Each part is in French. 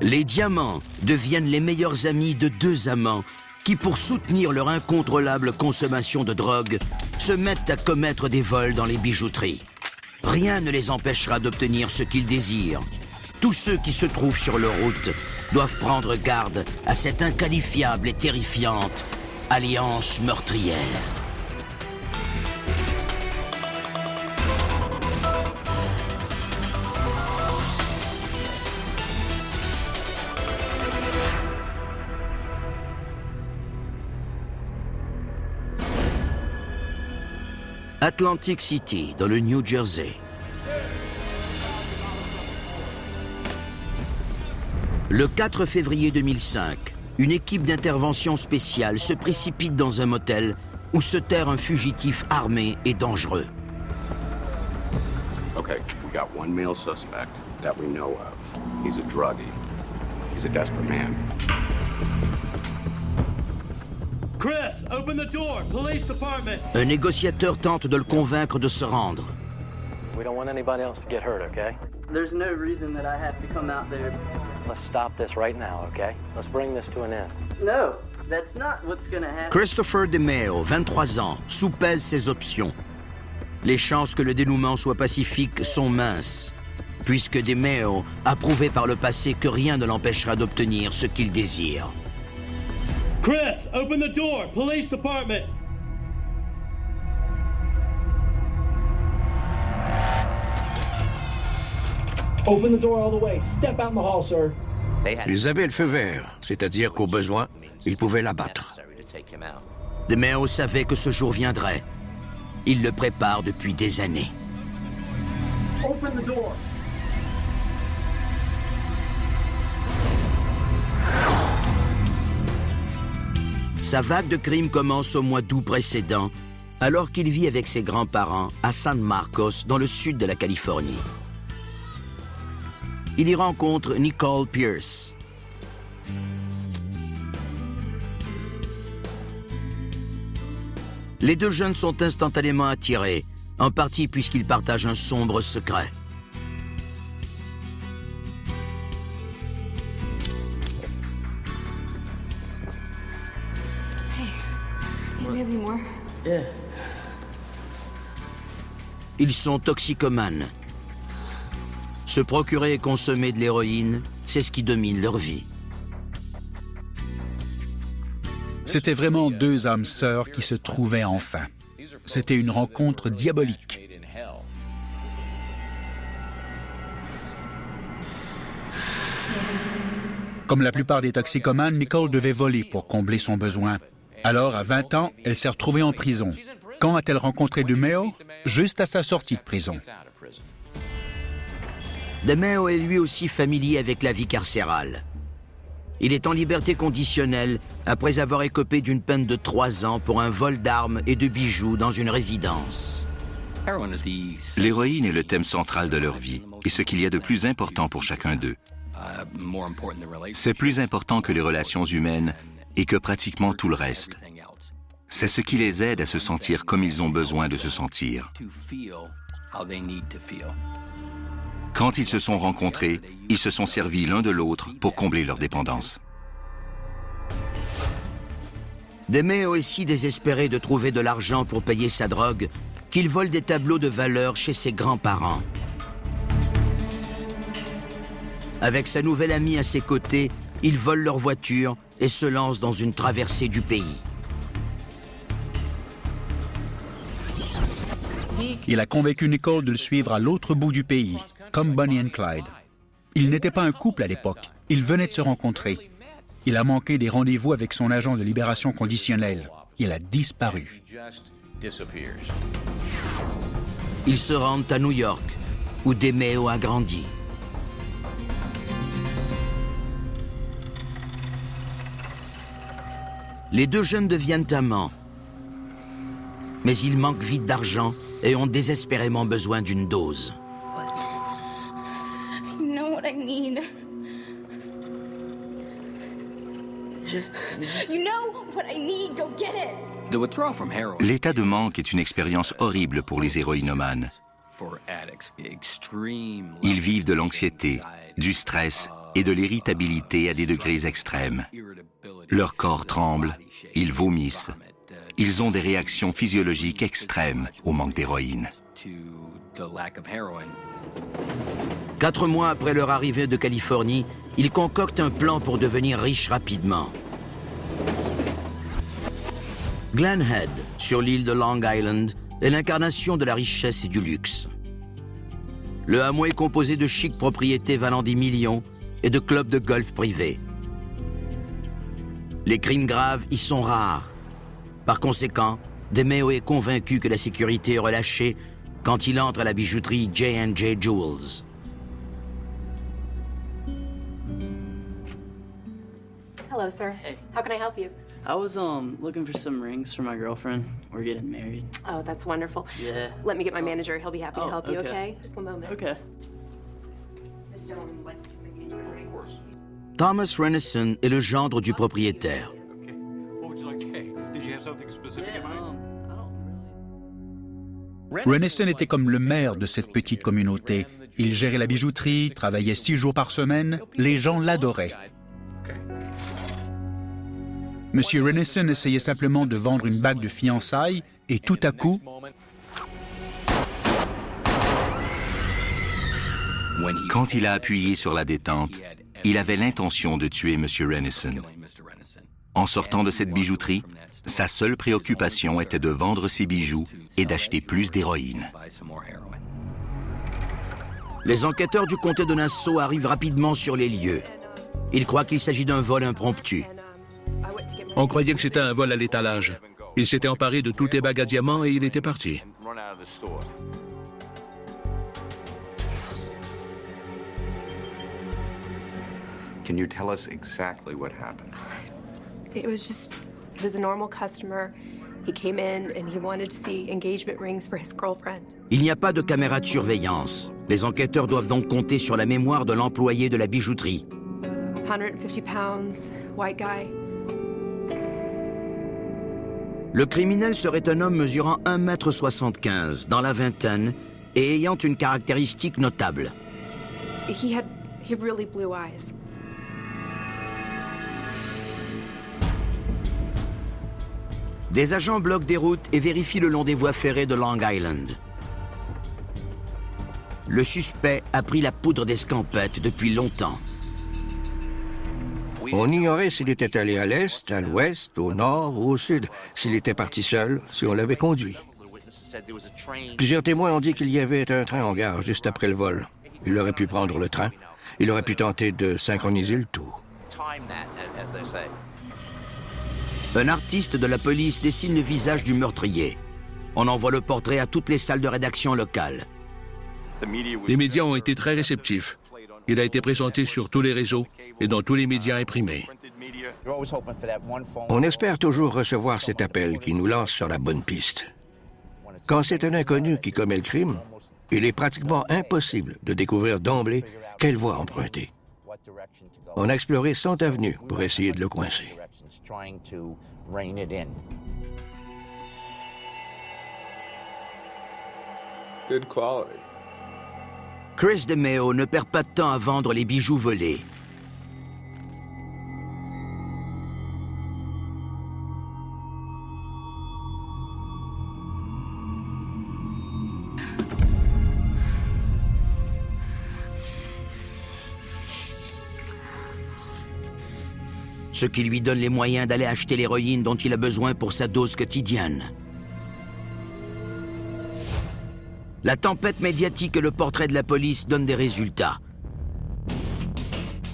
Les diamants deviennent les meilleurs amis de deux amants qui, pour soutenir leur incontrôlable consommation de drogue, se mettent à commettre des vols dans les bijouteries. Rien ne les empêchera d'obtenir ce qu'ils désirent. Tous ceux qui se trouvent sur leur route doivent prendre garde à cette inqualifiable et terrifiante alliance meurtrière. Atlantic City, dans le New Jersey. Le 4 février 2005, une équipe d'intervention spéciale se précipite dans un motel où se terre un fugitif armé et dangereux. Okay, we got one male suspect that we know of. He's a druggie. He's a desperate man. Chris, open the door. Police department. Un négociateur tente de le convaincre de se rendre. We don't want anybody else to get hurt, okay? There's no reason that I have to come out there. Let's stop this right now, okay? Let's bring this to an end. No, that's not what's gonna happen. Christopher DeMeo, 23 ans, soupèse ses options. Les chances que le dénouement soit pacifique sont minces, puisque DeMeo a prouvé par le passé que rien ne l'empêchera d'obtenir ce qu'il désire. Chris, open the door. Police department. Open the door all the way. Step out in the hall, sir. Ils avaient le feu vert, c'est-à-dire qu'au besoin, ils pouvaient l'abattre. DeMeo savait que ce jour viendrait. Il le prépare depuis des années. Open the door. Sa vague de crimes commence au mois d'août précédent, alors qu'il vit avec ses grands-parents à San Marcos, dans le sud de la Californie. Il y rencontre Nicole Pierce. Les deux jeunes sont instantanément attirés, en partie puisqu'ils partagent un sombre secret. Ils sont toxicomanes. Se procurer et consommer de l'héroïne, c'est ce qui domine leur vie. C'était vraiment deux âmes sœurs qui se trouvaient enfin. C'était une rencontre diabolique. Comme la plupart des toxicomanes, Nicole devait voler pour combler son besoin. Alors, à 20 ans, elle s'est retrouvée en prison. Quand a-t-elle rencontré DeMeo? Juste à sa sortie de prison. DeMeo est lui aussi familier avec la vie carcérale. Il est en liberté conditionnelle après avoir écopé d'une peine de 3 ans pour un vol d'armes et de bijoux dans une résidence. L'héroïne est le thème central de leur vie et ce qu'il y a de plus important pour chacun d'eux. C'est plus important que les relations humaines et que pratiquement tout le reste. C'est ce qui les aide à se sentir comme ils ont besoin de se sentir. Quand ils se sont rencontrés, ils se sont servis l'un de l'autre pour combler leur dépendance. DeMeo est si désespéré de trouver de l'argent pour payer sa drogue qu'il vole des tableaux de valeur chez ses grands-parents. Avec sa nouvelle amie à ses côtés, il vole leur voiture et se lance dans une traversée du pays. Il a convaincu Nicole de le suivre à l'autre bout du pays, comme Bonnie et Clyde. Ils n'étaient pas un couple à l'époque. Ils venaient de se rencontrer. Il a manqué des rendez-vous avec son agent de libération conditionnelle. Il a disparu. Ils se rendent à New York, où DeMeo a grandi. Les deux jeunes deviennent amants. Mais ils manquent vite d'argent et ont désespérément besoin d'une dose. You know what I need. You know what I need. Go get it. L'état de manque est une expérience horrible pour les héroïnomanes. Ils vivent de l'anxiété, du stress et de l'irritabilité à des degrés extrêmes. Leur corps tremble, ils vomissent. Ils ont des réactions physiologiques extrêmes au manque d'héroïne. 4 mois après leur arrivée de Californie, ils concoctent un plan pour devenir riches rapidement. Glen Head, sur l'île de Long Island, est l'incarnation de la richesse et du luxe. Le hameau est composé de chic propriétés valant des millions et de clubs de golf privés. Les crimes graves y sont rares. Par conséquent, DeMeo est convaincu que la sécurité est relâchée quand il entre à la bijouterie J&J Jewels. Hello, sir. Hey. How can I help you? I was looking for some rings for my girlfriend. We're getting married. Oh, that's wonderful. Yeah. Let me get my manager. He'll be happy to Oh, help you, okay. okay? Just one moment. Okay. This gentleman likes to make engagement rings. Thomas Renison est le gendre du propriétaire. Renison était comme le maire de cette petite communauté. Il gérait la bijouterie, travaillait 6 jours par semaine. Les gens l'adoraient. Monsieur Renison essayait simplement de vendre une bague de fiançailles et tout à coup, Quand il a appuyé sur la détente, il avait l'intention de tuer M. Renison. En sortant de cette bijouterie, sa seule préoccupation était de vendre ses bijoux et d'acheter plus d'héroïne. Les enquêteurs du comté de Nassau arrivent rapidement sur les lieux. Ils croient qu'il s'agit d'un vol impromptu. On croyait que c'était un vol à l'étalage. Il s'était emparé de toutes les bagues à diamants et il était parti. Can you tell us exactly what happened? It was a normal customer. He came in and he wanted to see engagement rings for his girlfriend. Il n'y a pas de caméra de surveillance. Les enquêteurs doivent donc compter sur la mémoire de l'employé de la bijouterie. 150 pounds, white guy. Le criminel serait un homme mesurant 1,75 m, dans la vingtaine, et ayant une caractéristique notable. He had really blue eyes. Des agents bloquent des routes et vérifient le long des voies ferrées de Long Island. Le suspect a pris la poudre d'escampette depuis longtemps. On ignorait s'il était allé à l'est, à l'ouest, au nord ou au sud, s'il était parti seul, si on l'avait conduit. Plusieurs témoins ont dit qu'il y avait un train en gare juste après le vol. Il aurait pu prendre le train. Il aurait pu tenter de synchroniser le tout. Un artiste de la police dessine le visage du meurtrier. On envoie le portrait à toutes les salles de rédaction locales. Les médias ont été très réceptifs. Il a été présenté sur tous les réseaux et dans tous les médias imprimés. On espère toujours recevoir cet appel qui nous lance sur la bonne piste. Quand c'est un inconnu qui commet le crime, il est pratiquement impossible de découvrir d'emblée quelle voie emprunter. On a exploré 100 avenues pour essayer de le coincer. Good quality. Chris DeMeo ne perd pas de temps à vendre les bijoux volés. Ce qui lui donne les moyens d'aller acheter l'héroïne dont il a besoin pour sa dose quotidienne. La tempête médiatique et le portrait de la police donnent des résultats.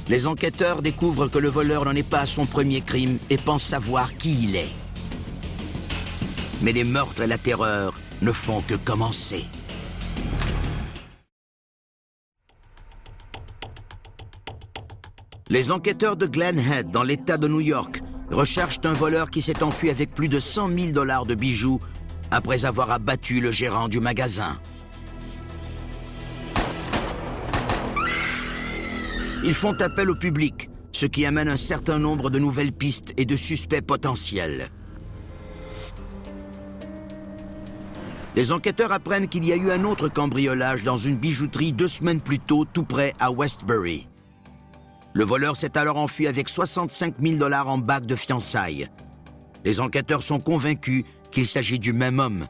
Les enquêteurs découvrent que le voleur n'en est pas à son premier crime et pensent savoir qui il est. Mais les meurtres et la terreur ne font que commencer. Les enquêteurs de Glen Head, dans l'État de New York, recherchent un voleur qui s'est enfui avec plus de 100 000 $ de bijoux après avoir abattu le gérant du magasin. Ils font appel au public, ce qui amène un certain nombre de nouvelles pistes et de suspects potentiels. Les enquêteurs apprennent qu'il y a eu un autre cambriolage dans une bijouterie 2 semaines plus tôt, tout près à Westbury. Le voleur s'est alors enfui avec 65 000 $ en bague de fiançailles. Les enquêteurs sont convaincus qu'il s'agit du même homme.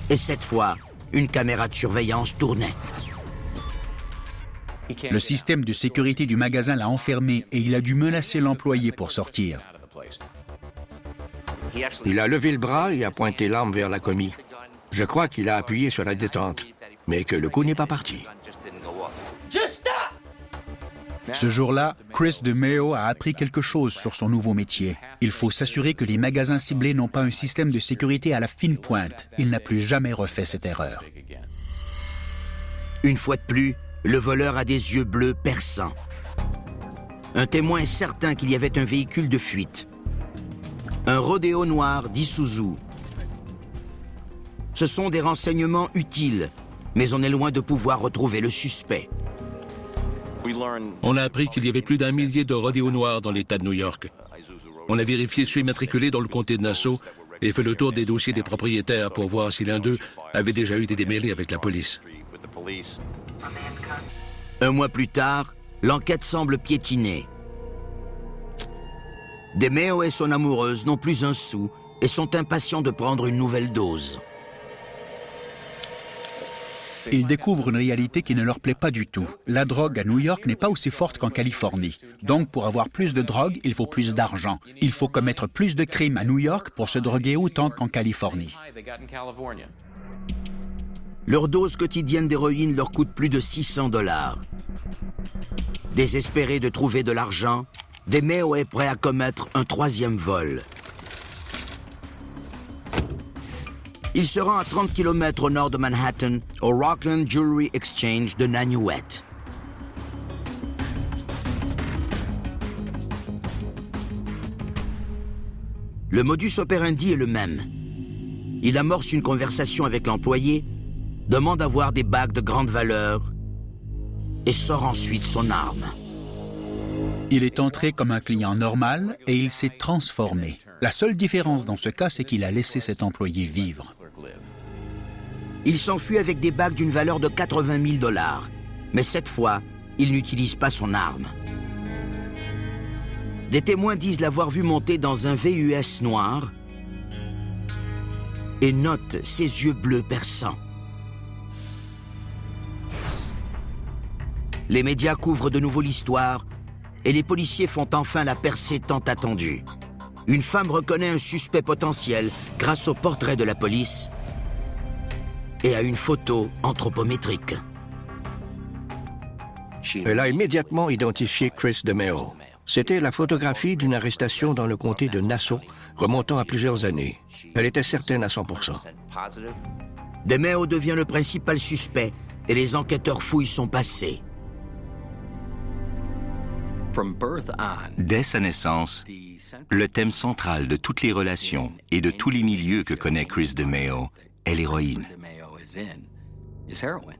Et cette fois, une caméra de surveillance tournait. Le système de sécurité du magasin l'a enfermé et il a dû menacer l'employé pour sortir. Il a levé le bras et a pointé l'arme vers la commis. Je crois qu'il a appuyé sur la détente, mais que le coup n'est pas parti. Ce jour-là, Chris DeMeo a appris quelque chose sur son nouveau métier. Il faut s'assurer que les magasins ciblés n'ont pas un système de sécurité à la fine pointe. Il n'a plus jamais refait cette erreur. Une fois de plus, le voleur a des yeux bleus perçants. Un témoin est certain qu'il y avait un véhicule de fuite. Un rodéo noir d'Isuzu. Ce sont des renseignements utiles, mais on est loin de pouvoir retrouver le suspect. On a appris qu'il y avait plus d'1 millier de rodéos noirs dans l'État de New York. On a vérifié ceux immatriculés dans le comté de Nassau et fait le tour des dossiers des propriétaires pour voir si l'un d'eux avait déjà eu des démêlés avec la police. Un mois plus tard, l'enquête semble piétiner. DeMeo et son amoureuse n'ont plus un sou et sont impatients de prendre une nouvelle dose. Ils découvrent une réalité qui ne leur plaît pas du tout. La drogue à New York n'est pas aussi forte qu'en Californie. Donc, pour avoir plus de drogue, il faut plus d'argent. Il faut commettre plus de crimes à New York pour se droguer autant qu'en Californie. Leur dose quotidienne d'héroïne leur coûte plus de 600 $. Désespéré de trouver de l'argent, DeMeo est prêt à commettre un 3e vol. Il se rend à 30 km au nord de Manhattan, au Rockland Jewelry Exchange de Nanuet. Le modus operandi est le même. Il amorce une conversation avec l'employé, demande à voir des bagues de grande valeur et sort ensuite son arme. Il est entré comme un client normal et il s'est transformé. La seule différence dans ce cas, c'est qu'il a laissé cet employé vivre. Il s'enfuit avec des bagues d'une valeur de 80 000 $. Mais cette fois, il n'utilise pas son arme. Des témoins disent l'avoir vu monter dans un VUS noir et notent ses yeux bleus perçants. Les médias couvrent de nouveau l'histoire et les policiers font enfin la percée tant attendue. Une femme reconnaît un suspect potentiel grâce au portrait de la police et à une photo anthropométrique. Elle a immédiatement identifié Chris DeMeo. C'était la photographie d'une arrestation dans le comté de Nassau, remontant à plusieurs années. Elle était certaine à 100%. DeMeo devient le principal suspect et les enquêteurs fouillent son passé. Dès sa naissance, le thème central de toutes les relations et de tous les milieux que connaît Chris DeMeo est l'héroïne.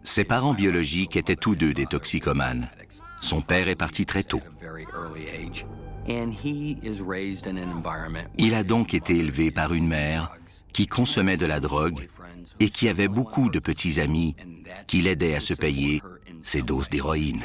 Ses parents biologiques étaient tous deux des toxicomanes. Son père est parti très tôt. Il a donc été élevé par une mère qui consommait de la drogue et qui avait beaucoup de petits amis qui l'aidaient à se payer ses doses d'héroïne.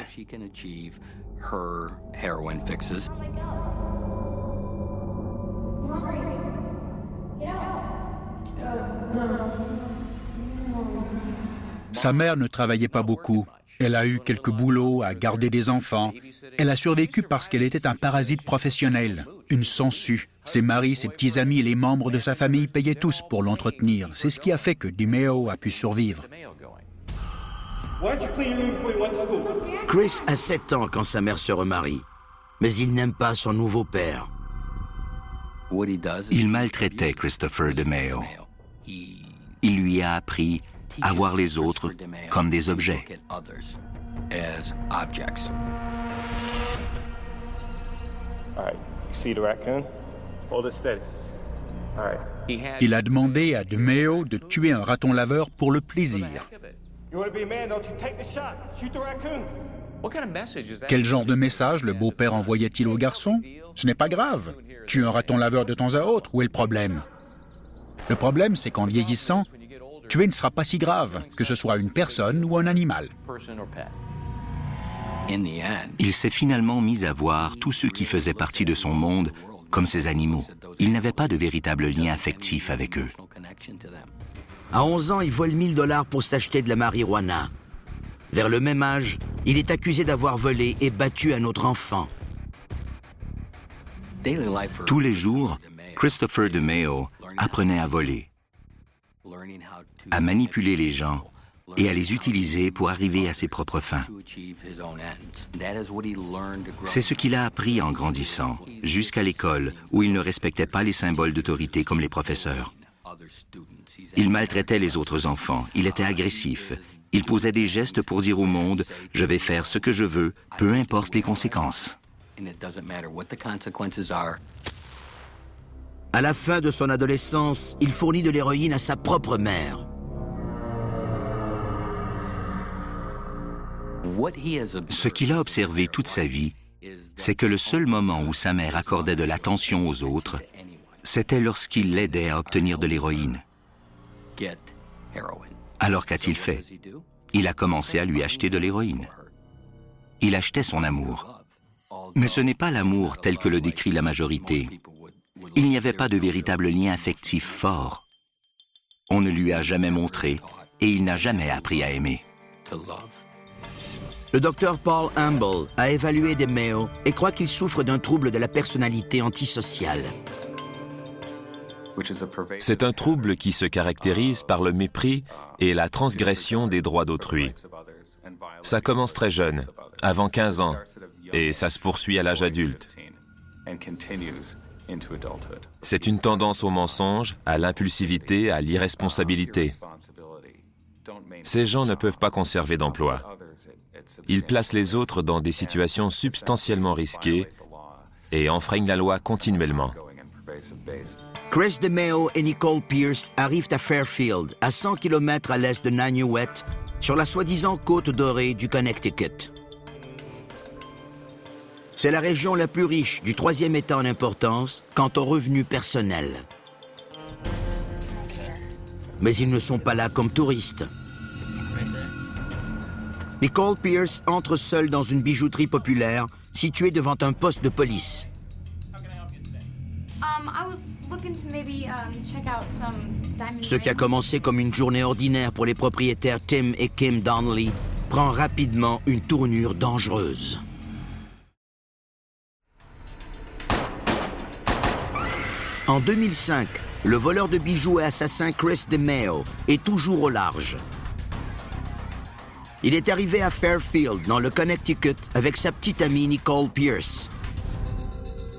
Sa mère ne travaillait pas beaucoup. Elle a eu quelques boulots à garder des enfants. Elle a survécu parce qu'elle était un parasite professionnel, une sangsue. Ses maris, ses petits amis et les membres de sa famille payaient tous pour l'entretenir. C'est ce qui a fait que DeMeo a pu survivre. Chris a 7 ans quand sa mère se remarie, mais il n'aime pas son nouveau père. Il maltraitait Christopher DeMeo. Il lui a appris à voir les autres comme des objets. Il a demandé à DeMeo de tuer un raton laveur pour le plaisir. Quel genre de message le beau-père envoyait-il au garçon? Ce n'est pas grave. Tue un raton laveur de temps à autre, où est le problème? Le problème, c'est qu'en vieillissant, Tuer ne sera pas si grave, que ce soit une personne ou un animal. Il s'est finalement mis à voir tous ceux qui faisaient partie de son monde comme ses animaux. Il n'avait pas de véritable lien affectif avec eux. À 11 ans, il vole $1000 pour s'acheter de la marijuana. Vers le même âge, il est accusé d'avoir volé et battu un autre enfant. Tous les jours, Christopher DeMeo apprenait à voler, à manipuler les gens et à les utiliser pour arriver à ses propres fins. C'est ce qu'il a appris en grandissant, jusqu'à l'école, où il ne respectait pas les symboles d'autorité comme les professeurs. Il maltraitait les autres enfants, il était agressif, il posait des gestes pour dire au monde « Je vais faire ce que je veux, peu importe les conséquences ». À la fin de son adolescence, il fournit de l'héroïne à sa propre mère. Ce qu'il a observé toute sa vie, c'est que le seul moment où sa mère accordait de l'attention aux autres, c'était lorsqu'il l'aidait à obtenir de l'héroïne. Alors qu'a-t-il fait? Il a commencé à lui acheter de l'héroïne. Il achetait son amour. Mais ce n'est pas l'amour tel que le décrit la majorité. Il n'y avait pas de véritable lien affectif fort. On ne lui a jamais montré et il n'a jamais appris à aimer. Le docteur Paul Humble a évalué DeMeo et croit qu'il souffre d'un trouble de la personnalité antisociale. C'est un trouble qui se caractérise par le mépris et la transgression des droits d'autrui. Ça commence très jeune, avant 15 ans, et ça se poursuit à l'âge adulte. C'est une tendance au mensonge, à l'impulsivité, à l'irresponsabilité. Ces gens ne peuvent pas conserver d'emploi. Ils placent les autres dans des situations substantiellement risquées et enfreignent la loi continuellement. Chris DeMeo et Nicole Pierce arrivent à Fairfield, à 100 km à l'est de Nanuet, sur la soi-disant côte dorée du Connecticut. C'est la région la plus riche du 3e État en importance quant aux revenus personnels. Mais ils ne sont pas là comme touristes. Nicole Pierce entre seule dans une bijouterie populaire située devant un poste de police. Ce qui a commencé comme une journée ordinaire pour les propriétaires Tim et Kim Donnelly prend rapidement une tournure dangereuse. En 2005, le voleur de bijoux et assassin Chris DeMeo est toujours au large. Il est arrivé à Fairfield, dans le Connecticut, avec sa petite amie Nicole Pierce.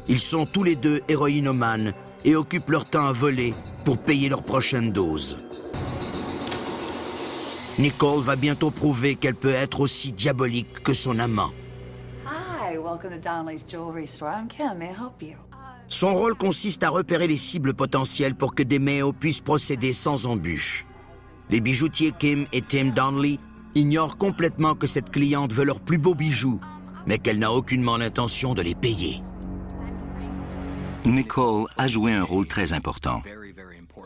Ils sont tous les deux héroïnomanes et occupent leur temps à voler pour payer leur prochaine dose. Nicole va bientôt prouver qu'elle peut être aussi diabolique que son amant. Hi, welcome to Donnelly's Jewelry Store. I'm Kim. May I help you? Son rôle consiste à repérer les cibles potentielles pour que DeMeo puisse procéder sans embûche. Les bijoutiers Kim et Tim Donnelly ignorent complètement que cette cliente veut leurs plus beaux bijoux, mais qu'elle n'a aucunement l'intention de les payer. Nicole a joué un rôle très important.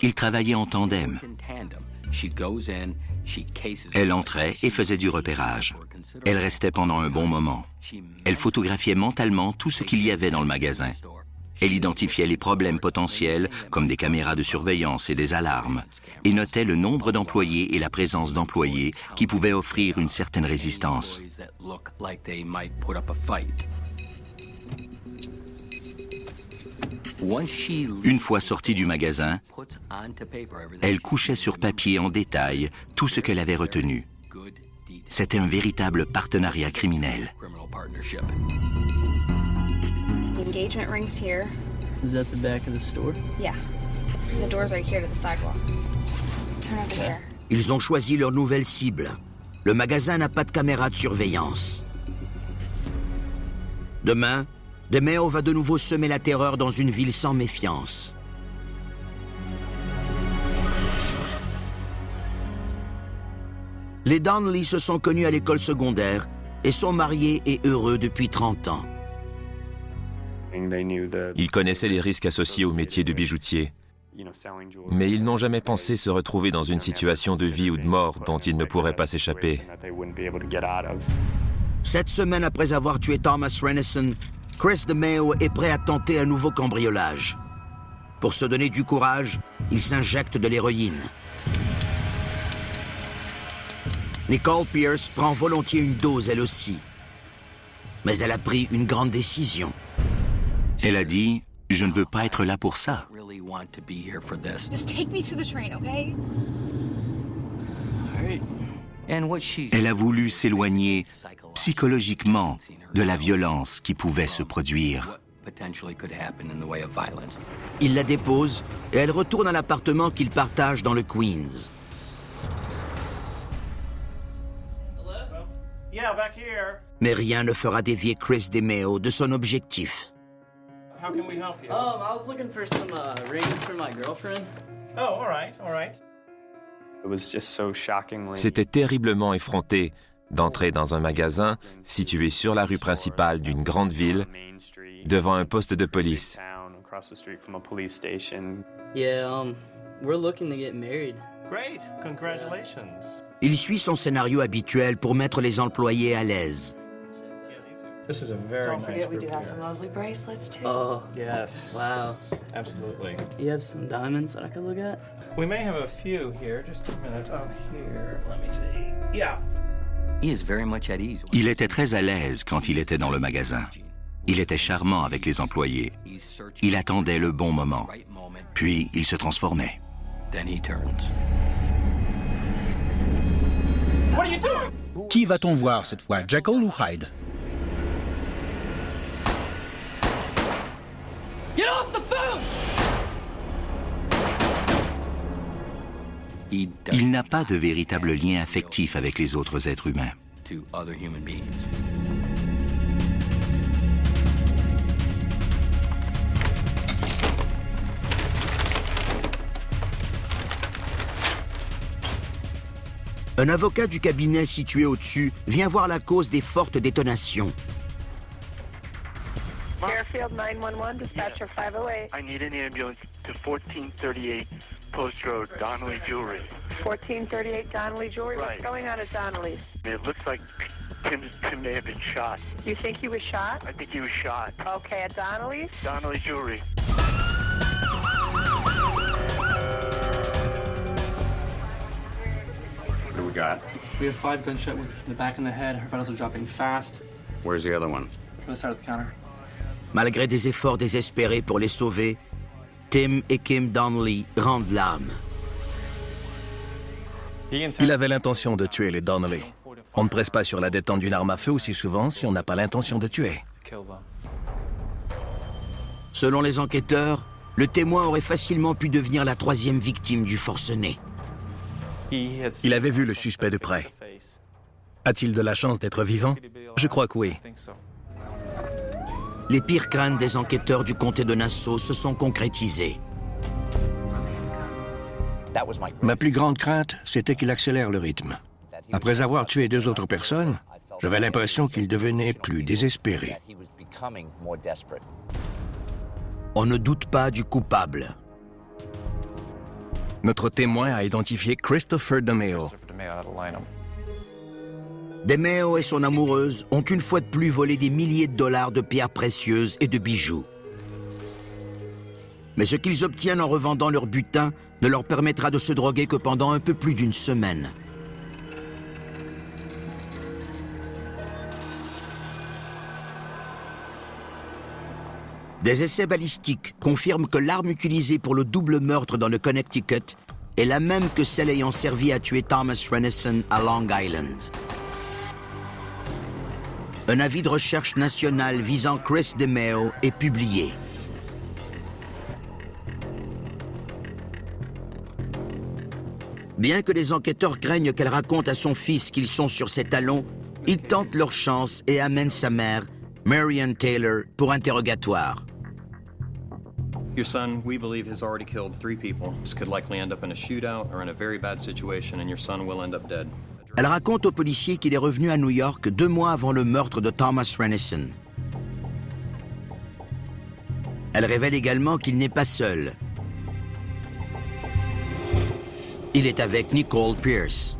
Ils travaillaient en tandem. Elle entrait et faisait du repérage. Elle restait pendant un bon moment. Elle photographiait mentalement tout ce qu'il y avait dans le magasin. Elle identifiait les problèmes potentiels, comme des caméras de surveillance et des alarmes, et notait le nombre d'employés et la présence d'employés qui pouvaient offrir une certaine résistance. Une fois sortie du magasin, elle couchait sur papier en détail tout ce qu'elle avait retenu. C'était un véritable partenariat criminel. The engagement ring's here. Is that the back of the store? Yeah. The door's right here to the sidewalk. Turn over here. Ils ont choisi leur nouvelle cible. Le magasin n'a pas de caméra de surveillance. Demain, DeMeo va de nouveau semer la terreur dans une ville sans méfiance. Les Donnelly se sont connus à l'école secondaire et sont mariés et heureux depuis 30 ans. Ils connaissaient les risques associés au métier de bijoutier. Mais ils n'ont jamais pensé se retrouver dans une situation de vie ou de mort dont ils ne pourraient pas s'échapper. 7 semaines après avoir tué Thomas Renison, Chris DeMeo est prêt à tenter un nouveau cambriolage. Pour se donner du courage, il s'injecte de l'héroïne. Nicole Pierce prend volontiers une dose elle aussi. Mais elle a pris une grande décision. Elle a dit « Je ne veux pas être là pour ça ». Just take me to the train, okay? Elle a voulu s'éloigner psychologiquement de la violence qui pouvait se produire. Il la dépose et elle retourne à l'appartement qu'ils partagent dans le Queens. Mais rien ne fera dévier Chris DeMeo de son objectif. I was looking for some rings for my girlfriend. Oh, all right. C'était terriblement effronté d'entrer dans un magasin situé sur la rue principale d'une grande ville, devant un poste de police. Yeah, we're looking to get married. Great, congratulations. Il suit son scénario habituel pour mettre les employés à l'aise. This is a very Don't nice forget we group do have here. some lovely bracelets too. Oh, Yes. wow. Absolutely. You have some diamonds that I could look at? We may have a few here. Just a minute. Oh, here. Let me see. Yeah. Il était très à l'aise quand il était dans le magasin. Il était charmant avec les employés. Il attendait le bon moment. Puis il se transformait. What are you doing? Qui va-t-on voir cette fois, Jekyll ou Hyde? Get off the phone! Il n'a pas de véritable lien affectif avec les autres êtres humains. Un avocat du cabinet situé au-dessus vient voir la cause des fortes détonations. Fairfield 911, dispatcher 508. I need an ambulance to 1438 Post Road, Donnelly Jewelry. 1438 Donnelly Jewelry. Right. What's going on at Donnelly's? It looks like Tim may have been shot. You think he was shot? I think he was shot. Okay, at Donnelly's? Donnelly Jewelry. What do we got? We have 5 gunshot wounds in the back and the head. Her vitals are dropping fast. Where's the other one? On the side of the counter. Malgré des efforts désespérés pour les sauver, Tim et Kim Donnelly rendent l'âme. Il avait l'intention de tuer les Donnelly. On ne presse pas sur la détente d'une arme à feu aussi souvent si on n'a pas l'intention de tuer. Selon les enquêteurs, le témoin aurait facilement pu devenir la 3e victime du forcené. Il avait vu le suspect de près. A-t-il de la chance d'être vivant? Je crois que oui. Les pires craintes des enquêteurs du comté de Nassau se sont concrétisées. Ma plus grande crainte, c'était qu'il accélère le rythme. Après avoir tué 2 autres personnes, j'avais l'impression qu'il devenait plus désespéré. On ne doute pas du coupable. Notre témoin a identifié Christopher DeMeo. DeMeo et son amoureuse ont une fois de plus volé des milliers de dollars de pierres précieuses et de bijoux. Mais ce qu'ils obtiennent en revendant leur butin ne leur permettra de se droguer que pendant un peu plus d'une semaine. Des essais balistiques confirment que l'arme utilisée pour le double meurtre dans le Connecticut est la même que celle ayant servi à tuer Thomas Renison à Long Island. Un avis de recherche national visant Chris DeMeo est publié. Bien que les enquêteurs craignent qu'elle raconte à son fils qu'ils sont sur ses talons, ils tentent leur chance et amènent sa mère, Marion Taylor, pour interrogatoire. Your son, we believe, has already killed 3 people. This could likely end up in a shootout or in a very bad situation, and your son will end up dead. Elle raconte aux policiers qu'il est revenu à New York 2 mois avant le meurtre de Thomas Renison. Elle révèle également qu'il n'est pas seul. Il est avec Nicole Pierce.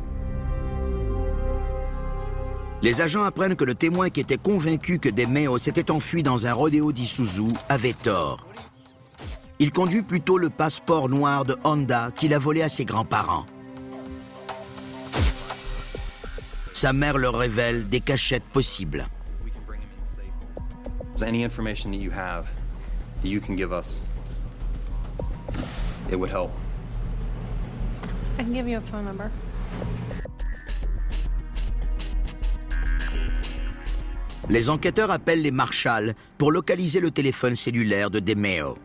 Les agents apprennent que le témoin qui était convaincu que DeMeo s'était enfui dans un rodéo d'Isuzu avait tort. Il conduit plutôt le passeport noir de Honda qu'il a volé à ses grands-parents. Sa mère leur révèle des cachettes possibles. Any information that you have that you can give us, it would help. I can give you a phone number. Les enquêteurs appellent les marshals pour localiser le téléphone cellulaire de DeMeo.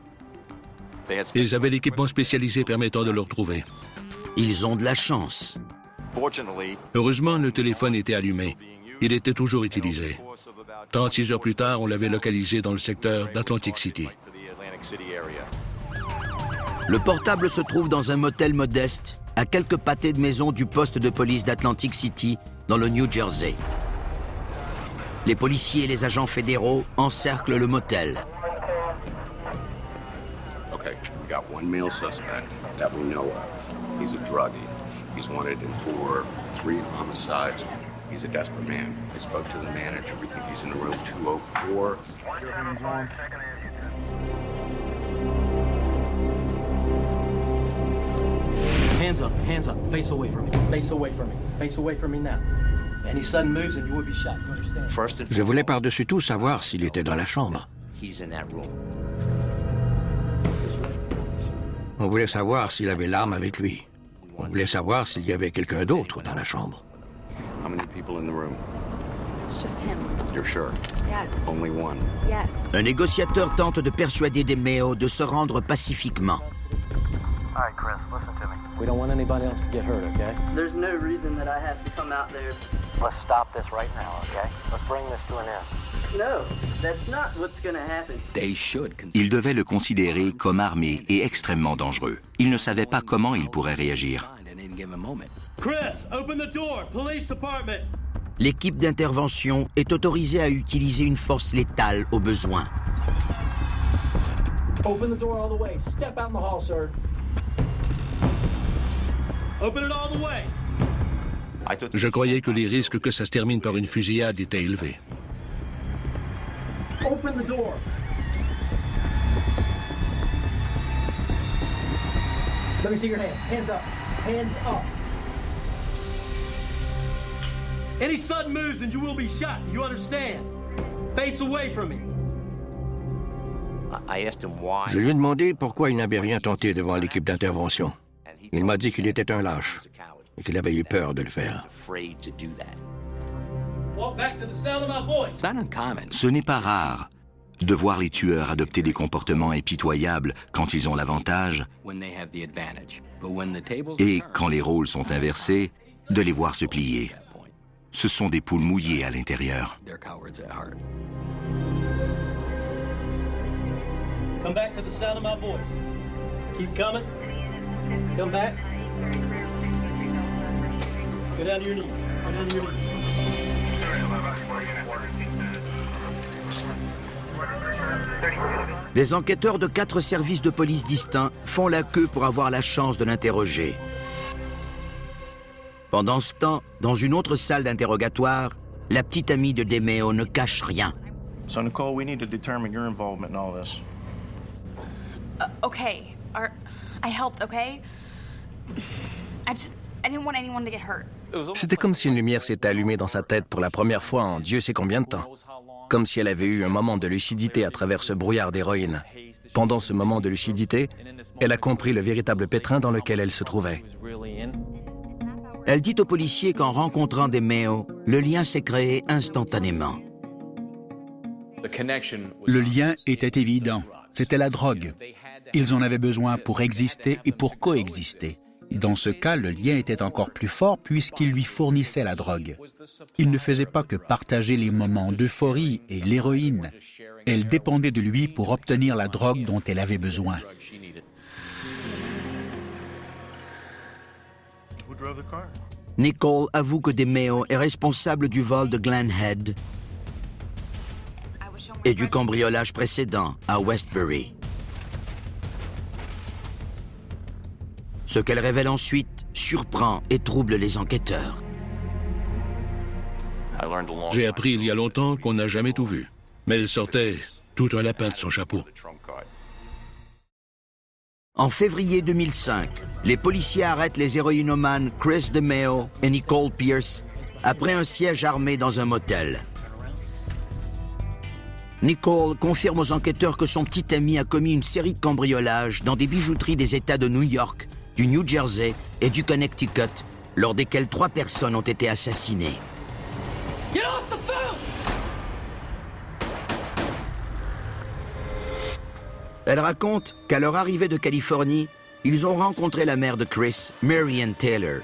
Ils avaient l'équipement spécialisé permettant de le retrouver. Ils ont de la chance. Heureusement, le téléphone était allumé. Il était toujours utilisé. 36 heures plus tard, on l'avait localisé dans le secteur d'Atlantic City. Le portable se trouve dans un motel modeste, à quelques pâtés de maison du poste de police d'Atlantic City, dans le New Jersey. Les policiers et les agents fédéraux encerclent le motel. Okay, we got one male suspect that we know of. He's a druggie. He's wanted for 3 homicides. He's a desperate man. I spoke to the manager. We think he's in room 204. Hands up, face away from me, face away from me, face away from me now. Any sudden moves and you will be shot, you understand? Je voulais par-dessus tout savoir s'il était dans la chambre. On voulait savoir s'il avait l'arme avec lui. On voulait savoir s'il y avait quelqu'un d'autre dans la chambre. How many people in the room? It's just him. You're sure? Yes. Only one. Yes. Un négociateur tente de persuader DeMeo de se rendre pacifiquement. All right, Chris, listen to me. We don't want anybody else to get hurt, okay? There's no reason that I have to come out there. Let's stop this right now, okay? Let's bring this to an end. No, that's not what's gonna happen. Il devait le considérer comme armé et extrêmement dangereux. Il ne savait pas comment il pourrait réagir. Chris, open the door. Police department. L'équipe d'intervention est autorisée à utiliser une force létale au besoin. Open the door all the way. Step out in the hall, sir. Open it all the way. Je croyais que les risques que ça se termine par une fusillade étaient élevés. Open the door. Let me see your hands. Hands up. Hands up. Any sudden moves and you will be shot. You understand? Face away from me. Je lui ai demandé pourquoi il n'avait rien tenté devant l'équipe d'intervention. Il m'a dit qu'il était un lâche et qu'il avait eu peur de le faire. Walk back to the sound of my voice. Ce n'est pas rare de voir les tueurs adopter des comportements impitoyables quand ils ont l'avantage et, quand les rôles sont inversés, de les voir se plier. Ce sont des poules mouillées à l'intérieur. Come back to the sound of my voice. Keep coming. Come back. Go down to your knees. Go down to your knees. Des enquêteurs de 4 services de police distincts font la queue pour avoir la chance de l'interroger. Pendant ce temps, dans une autre salle d'interrogatoire, la petite amie de DeMeo ne cache rien. So, Nicole, we need to determine your involvement in all this. Okay. I helped, okay? I didn't want anyone to get hurt. C'était comme si une lumière s'était allumée dans sa tête pour la première fois en Dieu sait combien de temps. Comme si elle avait eu un moment de lucidité à travers ce brouillard d'héroïne. Pendant ce moment de lucidité, elle a compris le véritable pétrin dans lequel elle se trouvait. Elle dit aux policiers qu'en rencontrant DeMeo, le lien s'est créé instantanément. Le lien était évident. C'était la drogue. Ils en avaient besoin pour exister et pour coexister. Dans ce cas, le lien était encore plus fort puisqu'il lui fournissait la drogue. Il ne faisait pas que partager les moments d'euphorie et l'héroïne. Elle dépendait de lui pour obtenir la drogue dont elle avait besoin. Nicole avoue que DeMeo est responsable du vol de Glen Head et du cambriolage précédent à Westbury. Ce qu'elle révèle ensuite surprend et trouble les enquêteurs. J'ai appris il y a longtemps qu'on n'a jamais tout vu. Mais elle sortait tout un lapin de son chapeau. En février 2005, les policiers arrêtent les héroïnomanes Chris DeMeo et Nicole Pierce après un siège armé dans un motel. Nicole confirme aux enquêteurs que son petit ami a commis une série de cambriolages dans des bijouteries des États de New York, du New Jersey et du Connecticut, lors desquels 3 personnes ont été assassinées. Get off the phone! Elle raconte qu'à leur arrivée de Californie, ils ont rencontré la mère de Chris, Marianne Taylor.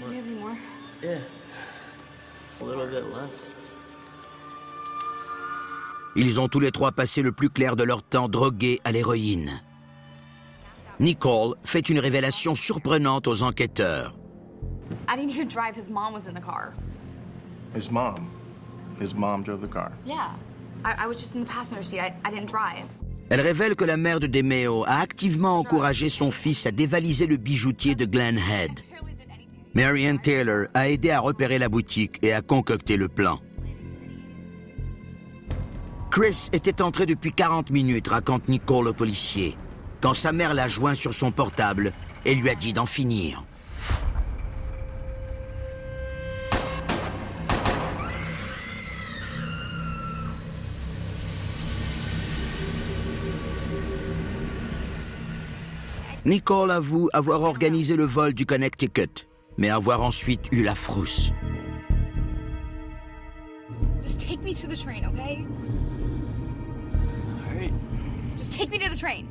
Can you give me more? Yeah. A little bit less. Ils ont tous les 3 passé le plus clair de leur temps drogués à l'héroïne. Nicole fait une révélation surprenante aux enquêteurs. I didn't even drive. His mom was in the car. His mom? His mom drove the car? Yeah. I was just in the passenger seat. I didn't drive. Elle révèle que la mère de DeMeo a activement encouragé son fils à dévaliser le bijoutier de Glen Head. Marianne Taylor a aidé à repérer la boutique et à concocter le plan. Chris était entré depuis 40 minutes, raconte Nicole au policier, quand sa mère l'a joint sur son portable et lui a dit d'en finir. Nicole avoue avoir organisé le vol du Connecticut, mais avoir ensuite eu la frousse. Just take me to the train, okay? All right. Just take me to the train.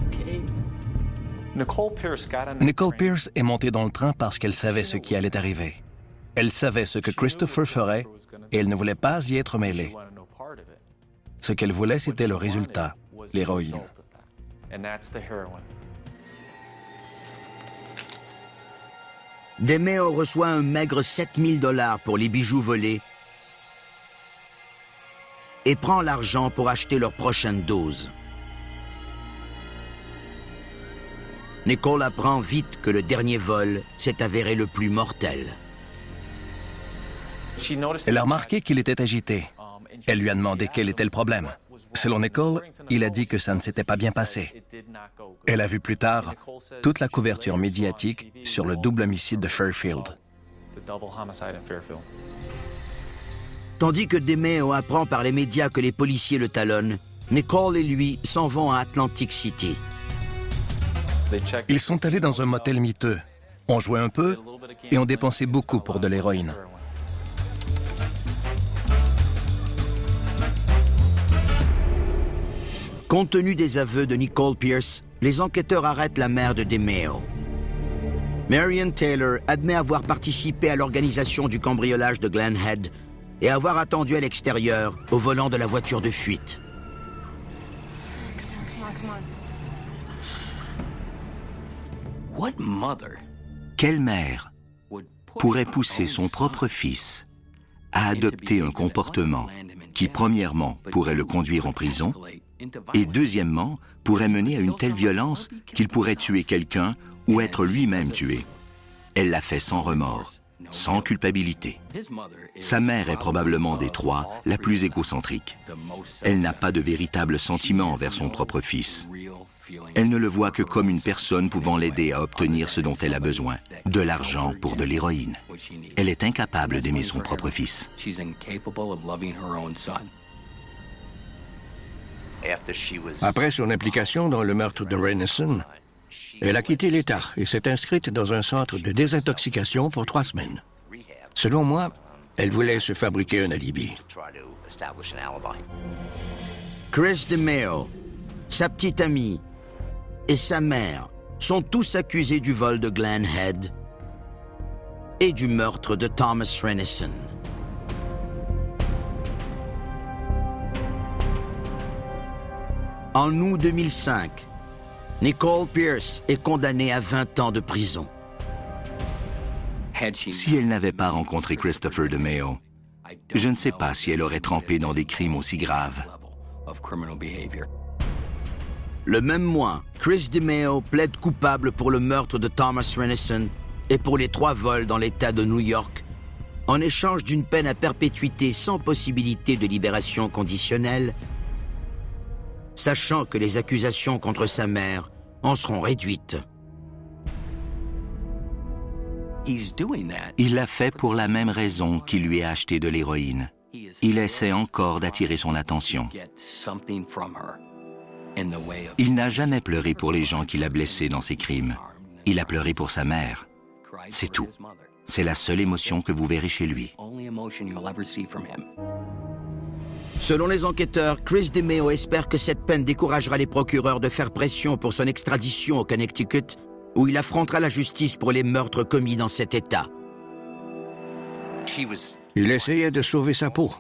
Okay. Nicole Pierce est montée dans le train parce qu'elle savait ce qui allait arriver. Elle savait ce que Christopher ferait et elle ne voulait pas y être mêlée. Ce qu'elle voulait, c'était le résultat, l'héroïne. DeMeo reçoit un maigre $7 000 pour les bijoux volés et prend l'argent pour acheter leur prochaine dose. Nicole apprend vite que le dernier vol s'est avéré le plus mortel. Elle a remarqué qu'il était agité. Elle lui a demandé quel était le problème. Selon Nicole, il a dit que ça ne s'était pas bien passé. Elle a vu plus tard toute la couverture médiatique sur le double homicide de Fairfield. Tandis que DeMeo apprend par les médias que les policiers le talonnent, Nicole et lui s'en vont à Atlantic City. Ils sont allés dans un motel miteux. On jouait un peu et on dépensait beaucoup pour de l'héroïne. Compte tenu des aveux de Nicole Pierce, les enquêteurs arrêtent la mère de DeMeo. Marianne Taylor admet avoir participé à l'organisation du cambriolage de Glen Head et avoir attendu à l'extérieur au volant de la voiture de fuite. What mother Quelle mère pourrait pousser son propre fils à adopter un comportement qui, premièrement, pourrait le conduire en prison et, deuxièmement, pourrait mener à une telle violence qu'il pourrait tuer quelqu'un ou être lui-même tué? Elle l'a fait sans remords, sans culpabilité. Sa mère est probablement des 3 la plus égocentrique. Elle n'a pas de véritable sentiment envers son propre fils. Elle ne le voit que comme une personne pouvant l'aider à obtenir ce dont elle a besoin, de l'argent pour de l'héroïne. Elle est incapable d'aimer son propre fils. Après son implication dans le meurtre de Renison, elle a quitté l'État et s'est inscrite dans un centre de désintoxication pour 3 semaines. Selon moi, elle voulait se fabriquer un alibi. Chris DeMeo, sa petite amie et sa mère sont tous accusés du vol de Glen Head et du meurtre de Thomas Renison. En août 2005, Nicole Pierce est condamnée à 20 ans de prison. Si elle n'avait pas rencontré Christopher DeMeo, je ne sais pas si elle aurait trempé dans des crimes aussi graves. Le même mois, Chris DeMeo plaide coupable pour le meurtre de Thomas Renison et pour les 3 vols dans l'État de New York, en échange d'une peine à perpétuité sans possibilité de libération conditionnelle, sachant que les accusations contre sa mère en seront réduites. Il l'a fait pour la même raison qu'il lui a acheté de l'héroïne. Il essaie encore d'attirer son attention. Il n'a jamais pleuré pour les gens qu'il a blessés dans ses crimes. Il a pleuré pour sa mère. C'est tout. C'est la seule émotion que vous verrez chez lui. Selon les enquêteurs, Chris DeMeo espère que cette peine découragera les procureurs de faire pression pour son extradition au Connecticut, où il affrontera la justice pour les meurtres commis dans cet État. Il essayait de sauver sa peau,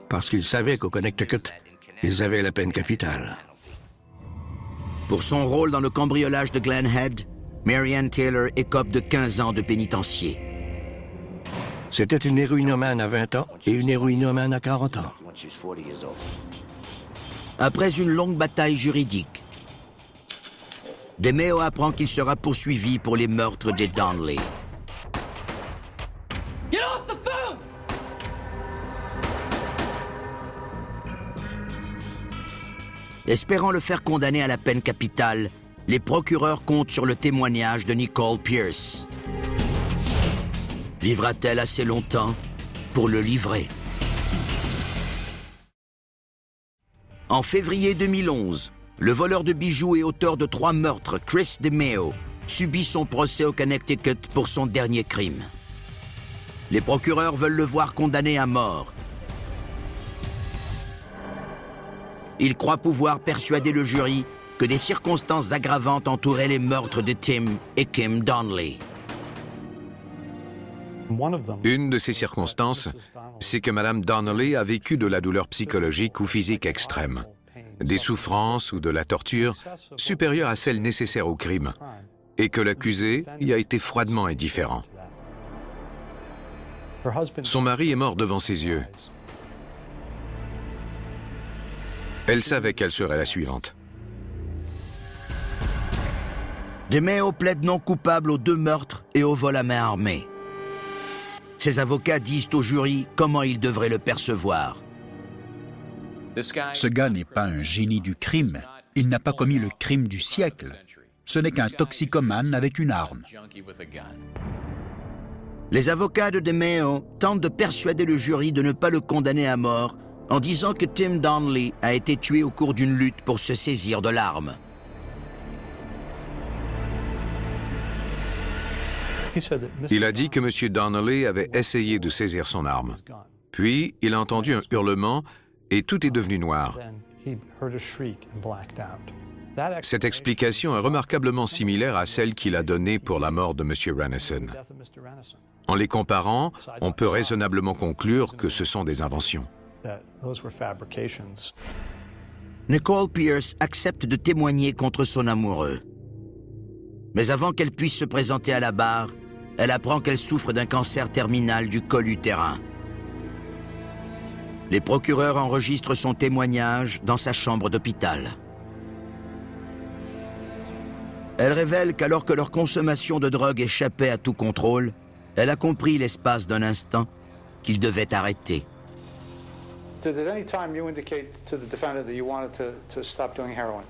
parce qu'il savait qu'au Connecticut, ils avaient la peine capitale. Pour son rôle dans le cambriolage de Glen Head, Marianne Taylor écope de 15 ans de pénitencier. C'était une héroïnomane à 20 ans et une héroïnomane à 40 ans. Après une longue bataille juridique, DeMeo apprend qu'il sera poursuivi pour les meurtres des Donnelly. Get off the phone! Espérant le faire condamner à la peine capitale, les procureurs comptent sur le témoignage de Nicole Pierce. Vivra-t-elle assez longtemps pour le livrer? En février 2011, le voleur de bijoux et auteur de 3 meurtres, Chris DeMeo, subit son procès au Connecticut pour son dernier crime. Les procureurs veulent le voir condamné à mort. Ils croient pouvoir persuader le jury que des circonstances aggravantes entouraient les meurtres de Tim et Kim Donnelly. Une de ces circonstances, c'est que Mme Donnelly a vécu de la douleur psychologique ou physique extrême, des souffrances ou de la torture supérieures à celles nécessaires au crime, et que l'accusé y a été froidement indifférent. Son mari est mort devant ses yeux. Elle savait qu'elle serait la suivante. DeMeo plaide non coupable aux 2 meurtres et au vol à main armée. Ses avocats disent au jury comment il devrait le percevoir. Ce gars n'est pas un génie du crime. Il n'a pas commis le crime du siècle. Ce n'est qu'un toxicomane avec une arme. Les avocats de DeMeo tentent de persuader le jury de ne pas le condamner à mort en disant que Tim Donnelly a été tué au cours d'une lutte pour se saisir de l'arme. Il a dit que M. Donnelly avait essayé de saisir son arme. Puis, il a entendu un hurlement et tout est devenu noir. Cette explication est remarquablement similaire à celle qu'il a donnée pour la mort de M. Renison. En les comparant, on peut raisonnablement conclure que ce sont des inventions. Nicole Pierce accepte de témoigner contre son amoureux. Mais avant qu'elle puisse se présenter à la barre, elle apprend qu'elle souffre d'un cancer terminal du col utérin. Les procureurs enregistrent son témoignage dans sa chambre d'hôpital. Elle révèle qu'alors que leur consommation de drogue échappait à tout contrôle, elle a compris l'espace d'un instant qu'ils devaient arrêter. Did at any time you indicate to the defendant that you wanted to stop doing heroin?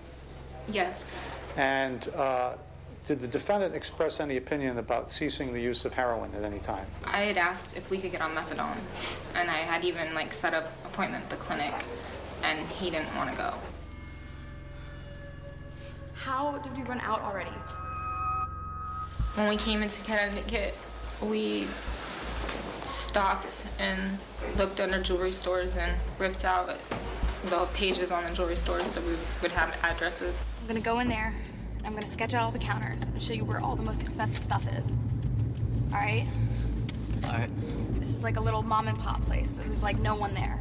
Yes. And did the defendant express any opinion about ceasing the use of heroin at any time? I had asked if we could get on methadone, and I had even set up an appointment at the clinic, and he didn't want to go. How did we run out already? When we came into Connecticut, we stopped and looked under jewelry stores and ripped out the pages on the jewelry stores so we would have addresses. I'm gonna go in there, and I'm gonna sketch out all the counters and show you where all the most expensive stuff is. All right? All right. This is like a little mom and pop place. There's no one there.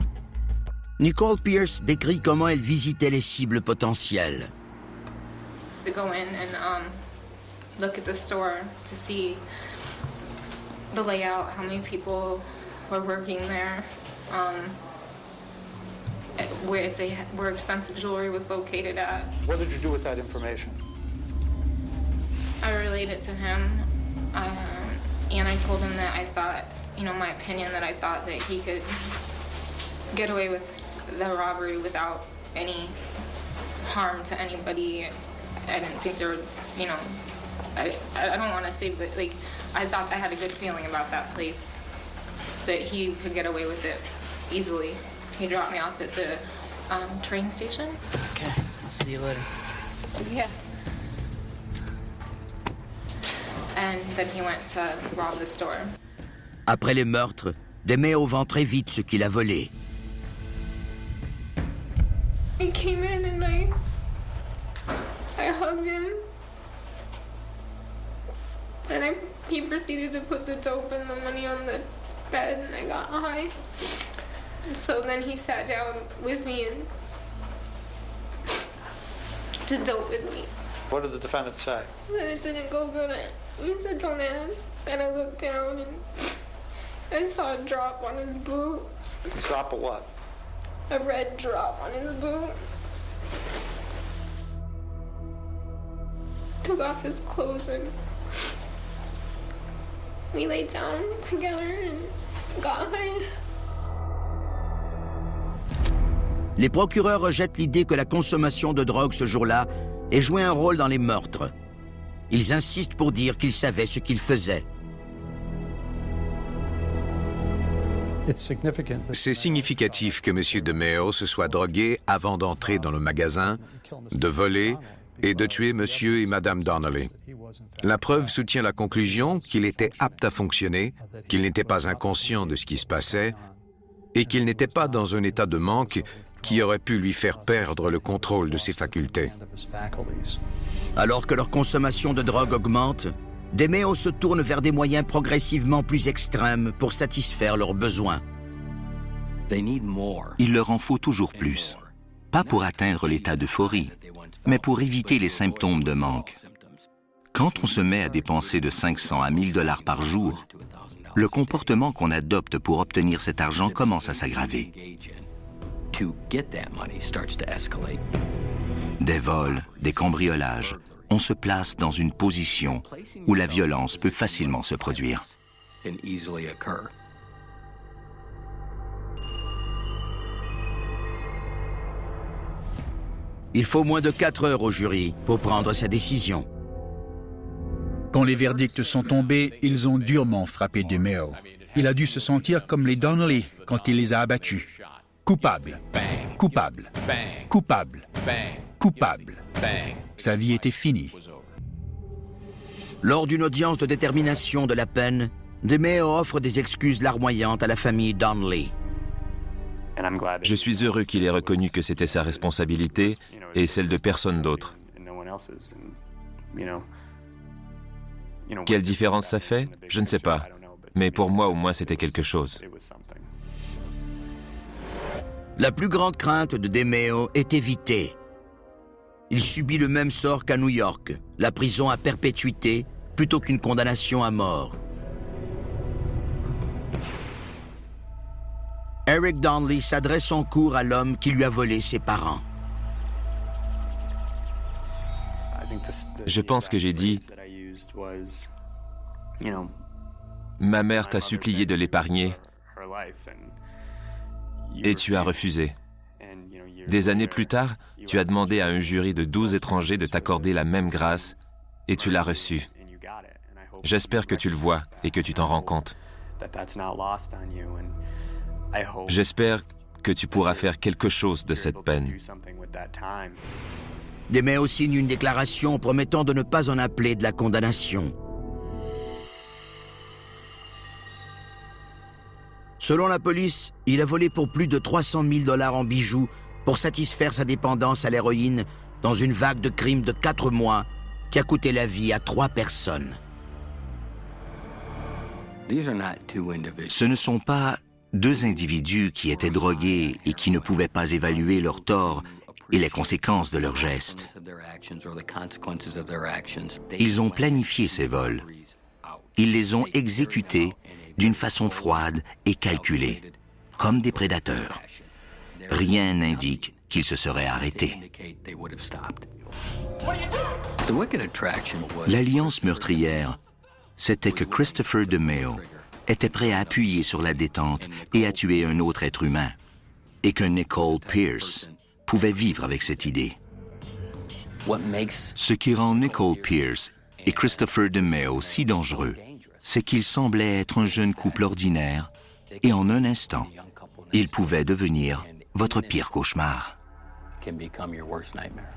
Nicole Pierce décrit comment elle visitait les cibles potentielles. To go in and look at the store to see the layout, how many people were working there, where expensive jewelry was located at. What did you do with that information? I relayed it to him, and I told him that I thought, my opinion, that I thought that he could get away with the robbery without any harm to anybody. I didn't think there would, I don't want to say, but I thought I had a good feeling about that place, that he could get away with it easily. He dropped me off at the train station. Okay, I'll see you later. See ya. And then he went to rob the store. Après les meurtres, DeMeo vend très vite ce qu'il a volé. I came in and I hugged him. And he proceeded to put the dope and the money on the bed, and I got high. So then he sat down with me and to dope with me. What did the defendant say? That it didn't go good. He said, don't ask. And I looked down and I saw a drop on his boot. A drop of what? A red drop on his boot. Took off his clothes and we laid down together and got high. Les procureurs rejettent l'idée que la consommation de drogue ce jour-là ait joué un rôle dans les meurtres. Ils insistent pour dire qu'ils savaient ce qu'ils faisaient. C'est significatif que M. DeMeo se soit drogué avant d'entrer dans le magasin, de voler et de tuer M. et Mme Donnelly. La preuve soutient la conclusion qu'il était apte à fonctionner, qu'il n'était pas inconscient de ce qui se passait et qu'il n'était pas dans un état de manque qui aurait pu lui faire perdre le contrôle de ses facultés. Alors que leur consommation de drogue augmente, DeMeo se tourne vers des moyens progressivement plus extrêmes pour satisfaire leurs besoins. Il leur en faut toujours plus. Pas pour atteindre l'état d'euphorie, mais pour éviter les symptômes de manque. Quand on se met à dépenser de 500 à 1000 $ par jour, le comportement qu'on adopte pour obtenir cet argent commence à s'aggraver. Des vols, des cambriolages, on se place dans une position où la violence peut facilement se produire. Il faut moins de 4 heures au jury pour prendre sa décision. Quand les verdicts sont tombés, ils ont durement frappé DeMeo. Il a dû se sentir comme les Donnelly quand il les a abattus. Coupable, coupable, coupable, coupable. Sa vie était finie. Lors d'une audience de détermination de la peine, DeMeo offre des excuses larmoyantes à la famille Donnelly. Je suis heureux qu'il ait reconnu que c'était sa responsabilité et celle de personne d'autre. Quelle différence ça fait? Je ne sais pas. Mais pour moi, au moins, c'était quelque chose. La plus grande crainte de DeMeo est évitée. Il subit le même sort qu'à New York, la prison à perpétuité plutôt qu'une condamnation à mort. Eric Donnelly s'adresse en cours à l'homme qui lui a volé ses parents. Je pense que j'ai dit « Ma mère t'a supplié de l'épargner et tu as refusé. Des années plus tard, tu as demandé à un jury de 12 étrangers de t'accorder la même grâce et tu l'as reçue. J'espère que tu le vois et que tu t'en rends compte. J'espère que tu pourras faire quelque chose de cette peine. » DeMeo signe une déclaration promettant de ne pas en appeler de la condamnation. Selon la police, il a volé pour plus de 300 000 $ en bijoux pour satisfaire sa dépendance à l'héroïne dans une vague de crimes de 4 mois qui a coûté la vie à 3 personnes. Ce ne sont pas 2 individus qui étaient drogués et qui ne pouvaient pas évaluer leurs torts et les conséquences de leurs gestes. Ils ont planifié ces vols. Ils les ont exécutés d'une façon froide et calculée, comme des prédateurs. Rien n'indique qu'il se serait arrêté. L'alliance meurtrière, c'était que Christopher DeMeo était prêt à appuyer sur la détente et à tuer un autre être humain, et que Nicole Pierce pouvait vivre avec cette idée. Ce qui rend Nicole Pierce et Christopher DeMeo si dangereux, c'est qu'ils semblaient être un jeune couple ordinaire, et en un instant, ils pouvaient devenir votre pire cauchemar. Can become your worst nightmare.